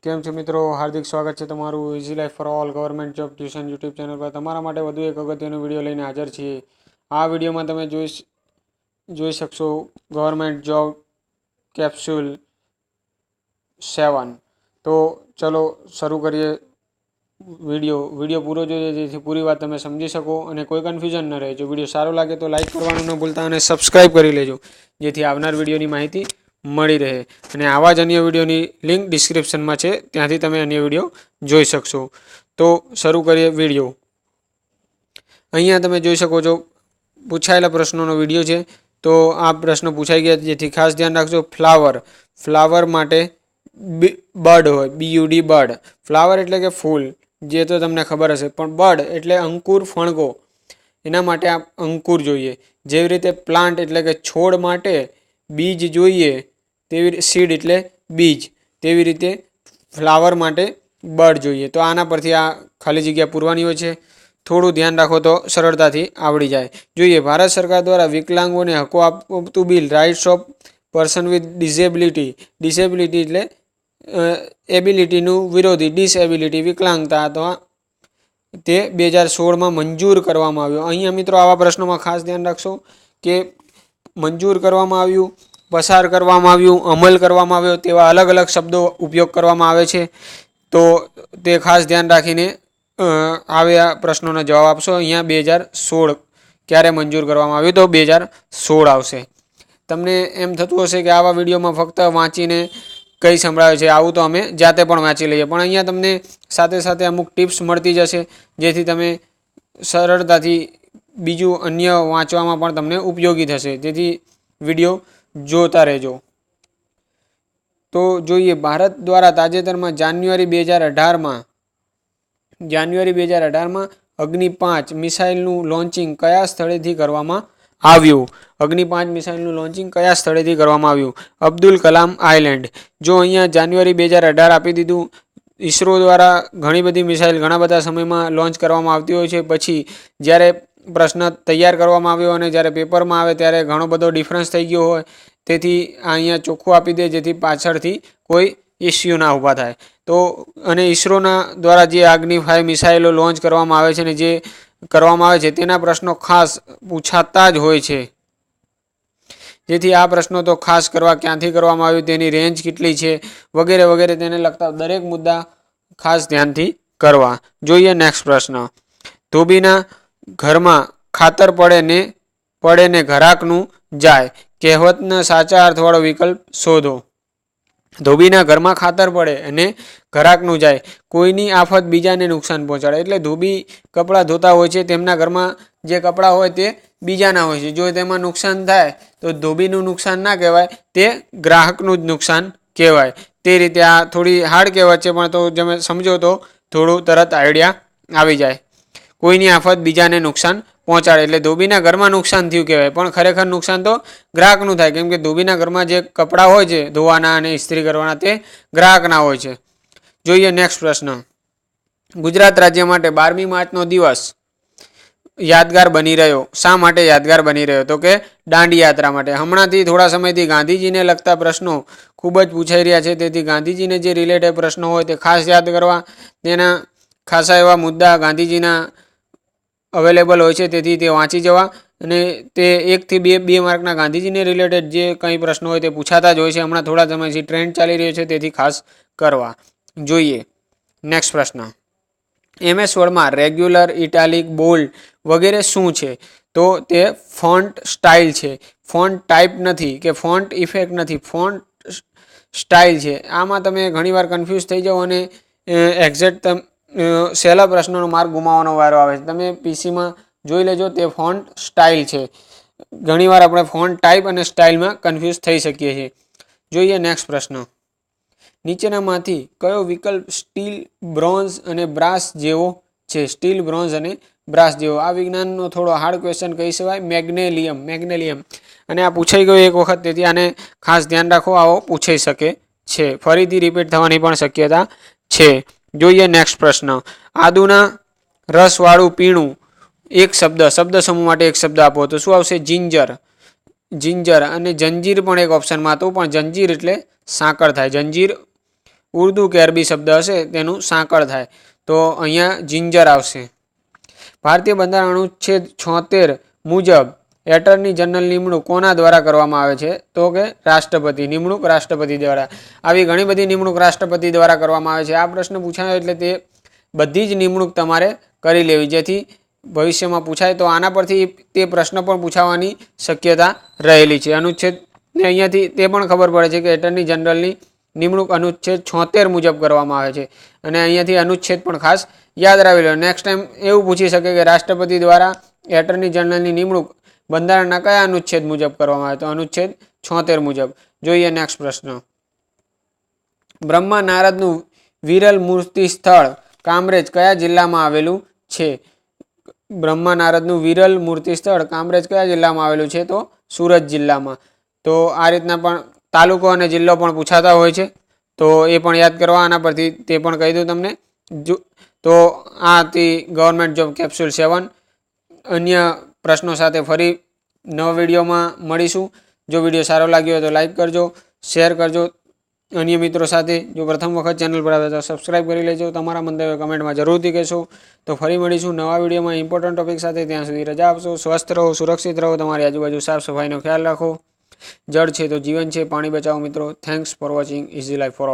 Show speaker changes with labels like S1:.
S1: કેમ છો મિત્રો, હાર્દિક સ્વાગત છે તમારું easy life for all government job tuition YouTube channel પર. તમારા માટે વધુ એક અગત્યનો વિડીયો લઈને હાજર છીએ. આ વિડીયોમાં તમે જોઈ શકશો ગવર્મેન્ટ જોબ કેપ્સ્યુલ 7. તો ચલો શરૂ કરીએ વિડીયો પૂરો જોઈએ જેથી પૂરી વાત તમે સમજી શકો અને કોઈ કન્ફ્યુઝન ન રહે. જો વિડીયો સારો લાગે તો લાઈક કરવાનું ન ભૂલતા અને સબસ્ક્રાઈબ કરી લેજો જેથી આવનાર વિડીયોની માહિતી મળી રહે. અને આવા જ અન્ય વિડીયોની લિંક ડિસ્ક્રિપ્શનમાં છે, ત્યાંથી તમે અન્ય વિડીયો જોઈ શકશો. તો શરૂ કરીએ વિડીયો. અહીંયા તમે જોઈ શકો છો પૂછાયેલા પ્રશ્નોનો વિડીયો છે. તો આ પ્રશ્ન પૂછાઈ ગયા જેથી ખાસ ધ્યાન રાખજો. ફ્લાવર માટે બર્ડ હોય, BUD બર્ડ. ફ્લાવર એટલે કે ફૂલ, જે તો તમને ખબર હશે, પણ બર્ડ એટલે અંકુર, ફણગો, એના માટે આ અંકુર જોઈએ. જેવી રીતે પ્લાન્ટ એટલે કે છોડ માટે બીજ જોઈએ, તેવી સીડ એટલે બીજ, તેવી રીતે ફ્લાવર માટે બર્ડ જોઈએ. તો આના પરથી આ ખાલી જગ્યા પૂરવાની હોય છે. થોડું ધ્યાન રાખો તો સરળતાથી આવડી જાય. જોઈએ ભારત સરકાર દ્વારા વિકલાંગોને હકો આપતું bill, rights of person with disability. Disability એટલે એબિલિટીનું વિરોધી, ડિસએબિલિટી વિકલાંગતા. તો તે 2016માં મંજૂર કરવામાં આવ્યો. અહીંયા મિત્રો આવા પ્રશ્નોમાં ખાસ ધ્યાન રાખશો કે મંજૂર કરવામાં આવ્યું, પસાર કરવામાં આવ્યું, અમલ કરવામાં આવ્યો, તેવા અલગ અલગ શબ્દો ઉપયોગ કરવામાં આવે છે. તો તે ખાસ ધ્યાન રાખીને આવ્યા પ્રશ્નોના જવાબ આપશો. અહીંયા 2016 ક્યારે મંજૂર કરવામાં આવ્યું? તો 2016 આવશે. તમને એમ થતું હશે કે આવા વિડીયોમાં ફક્ત વાંચીને કઈ સંભળાવે છે, આવું તો અમે જાતે પણ વાંચી લઈએ, પણ અહીંયા તમને સાથે સાથે અમુક ટિપ્સ મળતી જશે જેથી તમે સરળતાથી બીજું અન્ય વાંચવામાં પણ તમને ઉપયોગી થશે. તેથી વિડીયો જોતા રહેજો. તો જોઈએ ભારત દ્વારા તાજેતરમાં જાન્યુઆરી 2018માં અગ્નિ 5 મિસાઇલનું લોન્ચિંગ કયા સ્થળેથી કરવામાં આવ્યું? અગ્નિ 5 મિસાઇલનું લોન્ચિંગ કયા સ્થળેથી કરવામાં આવ્યું? અબ્દુલ કલામ આઇલેન્ડ. જો અહીંયા જાન્યુઆરી 2018 આપી દીધું. ઈસરો દ્વારા ઘણી બધી મિસાઇલ ઘણા બધા સમયમાં લોન્ચ કરવામાં આવતી હોય છે. પછી જ્યારે પ્રશ્ન તૈયાર કરવામાં આવ્યો અને જ્યારે પેપરમાં આવે ત્યારે ઘણો બધો ડિફરન્સ થઈ ગયો હોય, તેથી અહીંયા ચોખ્ખું આપી દે જેથી પાછળથી કોઈ ઇસ્યુ ના ઊભા થાય. તો અને ઈસરોના દ્વારા જે અગ્નિ 5 મિસાઇલો લોન્ચ કરવામાં આવે છે ને જે કરવામાં આવે છે તેના પ્રશ્નો ખાસ પૂછાતા જ હોય છે. જેથી આ પ્રશ્નો તો ખાસ કરવા, ક્યાંથી કરવામાં આવ્યું, તેની રેન્જ કેટલી છે, વગેરે વગેરે તેને લગતા દરેક મુદ્દા ખાસ ધ્યાનથી કરવા. જોઈએ નેક્સ્ટ પ્રશ્ન. ધોબીના ઘરમાં ખાતર પડે ને ઘરાકનું જાય. કહેવતના સાચા અર્થવાળો વિકલ્પ શોધો. ધોબીના ઘરમાં ખાતર પડે અને ઘરાકનું જાય. કોઈની આફત બીજાને નુકસાન પહોંચાડે. એટલે ધોબી કપડાં ધોતા હોય છે, તેમના ઘરમાં જે કપડાં હોય તે બીજાના હોય છે. જો તેમાં નુકસાન થાય તો ધોબીનું નુકસાન ના કહેવાય, તે ગ્રાહકનું જ નુકસાન કહેવાય. તે રીતે આ થોડી હાર્ડ કહેવત છે, પણ તો તમે સમજો તો થોડું તરત આઈડિયા આવી જાય. કોઈની આફત બીજાને નુકસાન પહોંચાડે એટલે ધોબીના ઘરમાં નુકસાન થયું કહેવાય, પણ ખરેખર નુકસાન તો ગ્રાહકનું થાય, કેમ કે ધોબીના ઘરમાં જે કપડાં હોય છે ધોવાના અને ઇસ્ત્રી કરવાના તે ગ્રાહકના હોય છે. જોઈએ નેક્સ્ટ પ્રશ્ન. ગુજરાત રાજ્ય માટે 12મી માર્ચનો દિવસ યાદગાર બની રહ્યો. શા માટે યાદગાર બની રહ્યો? તો કે દાંડી યાત્રા માટે. હમણાંથી થોડા સમયથી ગાંધીજીને લગતા પ્રશ્નો ખૂબ જ પૂછાઈ રહ્યા છે, તેથી ગાંધીજીને જે રિલેટેડ પ્રશ્નો હોય તે ખાસ યાદ કરવા. તેના ખાસા એવા મુદ્દા ગાંધીજીના અવેલેબલ હોય છે, તેથી તે વાંચી જવા. અને તે 1 થી 2 માર્કના ગાંધીજીને રિલેટેડ જે કંઈ પ્રશ્નો હોય તે પૂછાતા જ હોય છે. હમણાં થોડા સમયથી ટ્રેન્ડ ચાલી રહ્યો છે, તેથી ખાસ કરવા. જોઈએ નેક્સ્ટ પ્રશ્ન. MS વર્ડમાં રેગ્યુલર, ઇટાલિક, બોલ્ડ વગેરે શું છે? તો તે ફોન્ટ સ્ટાઇલ છે, ફોન્ટ ટાઈપ નથી કે ફોન્ટ ઇફેક્ટ નથી, ફોન્ટ સ્ટાઇલ છે. આમાં તમે ઘણીવાર કન્ફ્યુઝ થઈ જાઓ અને એક્ઝેક્ટ સહેલા પ્રશ્નોનો માર્ક ગુમાવવાનો વારો આવે છે. તમે પીસીમાં જોઈ લેજો, તે ફોન્ટ સ્ટાઇલ છે. ઘણીવાર આપણે ફોન્ટ ટાઈપ અને સ્ટાઇલમાં કન્ફ્યુઝ થઈ શકીએ છીએ. જોઈએ નેક્સ્ટ પ્રશ્ન. નીચેનામાંથી કયો વિકલ્પ સ્ટીલ, બ્રોન્ઝ અને બ્રાસ જેવો છે? સ્ટીલ, બ્રોન્ઝ અને બ્રાસ જેવો. આ વિજ્ઞાનનો થોડો હાર્ડ ક્વેશ્ચન કહી શકાય. મેગ્નેલિયમ. અને આ પૂછાઈ ગયો એક વખત, તેથી આને ખાસ ધ્યાન રાખો, આવો પૂછાઈ શકે છે. ફરીથી રિપીટ થવાની પણ શક્યતા છે. જોઈએ નેક્સ્ટ પ્રશ્ન. આદુના રસવાળું પીણું એક શબ્દ સમૂહ માટે એક શબ્દ આપો તો શું આવશે? જિંજર. અને જંજીર પણ એક ઓપ્શનમાં હતું, પણ જંજીર એટલે સાંકળ થાય. જંજીર ઉર્દુ કે અરબી શબ્દ હશે તેનું સાંકળ થાય, તો અહીંયા જિંજર આવશે. ભારતીય બંધારણ અનુચ્છેદ 76 મુજબ એટર્ની જનરલ નિમણૂક કોના દ્વારા કરવામાં આવે છે? તો કે રાષ્ટ્રપતિ. નિમણૂક રાષ્ટ્રપતિ દ્વારા. આવી ઘણી બધી નિમણૂક રાષ્ટ્રપતિ દ્વારા કરવામાં આવે છે. આ પ્રશ્ન પૂછાયો એટલે તે બધી જ નિમણૂક તમારે કરી લેવી, જેથી ભવિષ્યમાં પૂછાય તો આના પરથી તે પ્રશ્ન પણ પૂછાવાની શક્યતા રહેલી છે. અનુચ્છેદ ને અહીંયાથી તે પણ ખબર પડે છે કે એટર્ની જનરલની નિમણૂક અનુચ્છેદ 76 મુજબ કરવામાં આવે છે, અને અહીંયાથી અનુચ્છેદ પણ ખાસ યાદ રાખી લો. નેક્સ્ટ ટાઈમ એવું પૂછી શકે કે રાષ્ટ્રપતિ દ્વારા એટર્ની જનરલની નિમણૂક બંધારણના કયા અનુચ્છેદ મુજબ કરવામાં આવે? તો અનુચ્છેદ 76 મુજબ. જોઈએ નેક્સ્ટ પ્રશ્ન. બ્રહ્મા નારદનું વિરલ મૂર્તિ સ્થળ કામરેજ કયા જિલ્લામાં આવેલું છે? બ્રહ્મા નારદનું વિરલ મૂર્તિ સ્થળ કામરેજ કયા જિલ્લામાં આવેલું છે? તો સુરત જિલ્લામાં. તો આ રીતના પણ તાલુકો અને જિલ્લો પણ પૂછાતા હોય છે, તો એ પણ યાદ કરવા. આના પરથી તે પણ કહી દઉં તમને. તો આ હતી ગવર્મેન્ટ જોબ કેપ્સ્યુલ 7. અન્ય પ્રશ્નો સાથે ફરી નવા વિડીયોમાં મળીશું. જો વિડીયો સારો લાગ્યો હોય તો લાઈક કરજો, શેર કરજો અન્ય મિત્રો સાથે. જો પ્રથમ વખત ચેનલ પર આવે તો સબસ્ક્રાઈબ કરી લેજો. તમારા મંતવ્ય કમેન્ટમાં જરૂરથી કહેશો. તો ફરી મળીશું નવા વિડીયોમાં ઇમ્પોર્ટન્ટ ટોપિક સાથે. ત્યાં સુધી રજા આપશો. સ્વસ્થ રહો, સુરક્ષિત રહો, તમારી આજુબાજુ સાફ સફાઈનો ખ્યાલ રાખો. જળ છે તો જીવન છે, પાણી બચાવો મિત્રો. Thanks for watching easy life for all.